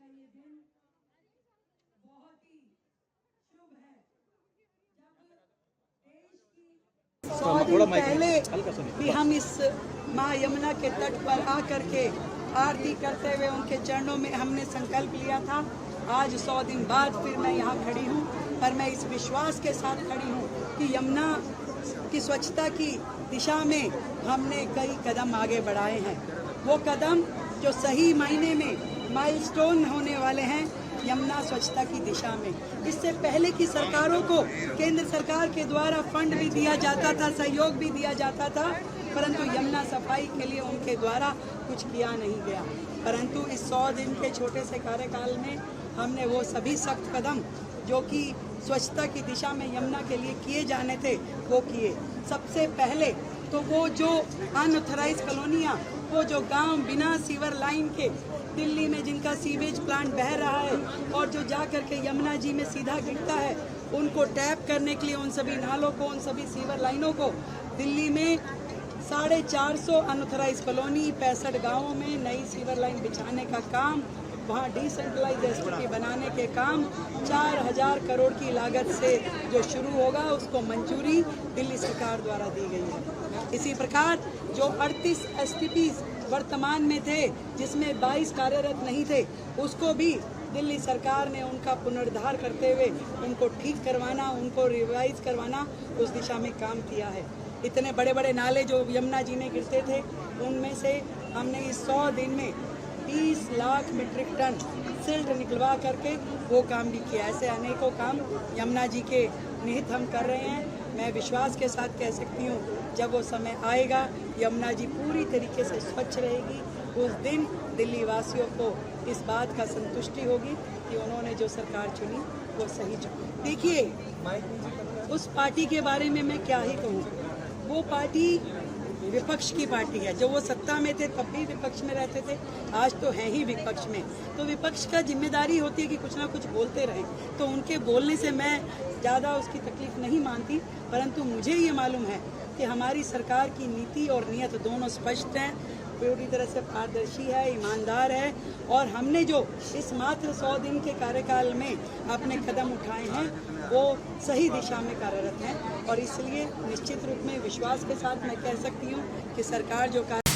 ये दिन बहुत ही शुभ है जब देश की 100 दिन पहले भी हम इस माँ यमुना के तट पर आकर के आरती करते हुए उनके चरणों में हमने संकल्प लिया था। आज 100 दिन बाद फिर मैं यहाँ खड़ी हूँ, पर मैं इस विश्वास के साथ खड़ी हूँ कि यमुना की स्वच्छता की दिशा में हमने कई कदम आगे बढ़ाए हैं। वो कदम जो सही मायने में माइलस्टोन होने वाले हैं यमुना स्वच्छता की दिशा में। इससे पहले की सरकारों को केंद्र सरकार के द्वारा फंड भी दिया जाता था, सहयोग भी दिया जाता था, परंतु यमुना सफाई के लिए उनके द्वारा कुछ किया नहीं गया। परंतु इस 100 दिन के छोटे से कार्यकाल में हमने वो सभी सख्त कदम जो कि स्वच्छता की दिशा में यमुना के लिए किए जाने थे वो किए। सबसे पहले तो वो जो अनऑथराइज कॉलोनियाँ, वो जो गांव बिना सीवर लाइन के दिल्ली में जिनका सीवेज प्लांट बह रहा है और जो जा कर के यमुना जी में सीधा गिरता है, उनको टैप करने के लिए उन सभी नालों को, उन सभी सीवर लाइनों को दिल्ली में 450 अनऑथराइज कॉलोनी 65 गाँवों में नई सीवर लाइन बिछाने का काम, वहाँ डिसेंट्रलाइज एसटीपी बनाने के काम 4000 करोड़ की लागत से जो शुरू होगा उसको मंजूरी दिल्ली सरकार द्वारा दी गई है। इसी प्रकार जो 38 एसटीपी वर्तमान में थे जिसमें 22 कार्यरत नहीं थे, उसको भी दिल्ली सरकार ने उनका पुनरुद्धार करते हुए उनको ठीक करवाना, उनको रिवाइज करवाना, उस दिशा में काम किया है। इतने बड़े बड़े नाले जो यमुना जी में गिरते थे उनमें से हमने इस 100 दिन में 20 लाख मीट्रिक टन सिल्ट निकलवा करके वो काम भी किया। ऐसे अनेकों काम यमुना जी के निहित हम कर रहे हैं। मैं विश्वास के साथ कह सकती हूँ जब वो समय आएगा यमुना जी पूरी तरीके से स्वच्छ रहेगी। उस दिन दिल्ली वासियों को इस बात का संतुष्टि होगी कि उन्होंने जो सरकार चुनी वो सही चुनी। देखिए, उस पार्टी के बारे में मैं क्या ही कहूँ, वो पार्टी विपक्ष की पार्टी है। जो वो सत्ता में थे तब भी विपक्ष में रहते थे, आज तो हैं ही विपक्ष में। तो विपक्ष का जिम्मेदारी होती है कि कुछ ना कुछ बोलते रहें, तो उनके बोलने से मैं ज़्यादा उसकी तकलीफ नहीं मानती, परंतु मुझे ये मालूम है कि हमारी सरकार की नीति और नीयत दोनों स्पष्ट हैं, पूरी तरह से पारदर्शी है, ईमानदार है, और हमने जो इस मात्र 100 दिन के कार्यकाल में अपने कदम उठाए हैं वो सही दिशा में कार्यरत हैं। और इसलिए निश्चित रूप में विश्वास के साथ मैं कह सकती हूँ कि सरकार जो कार्य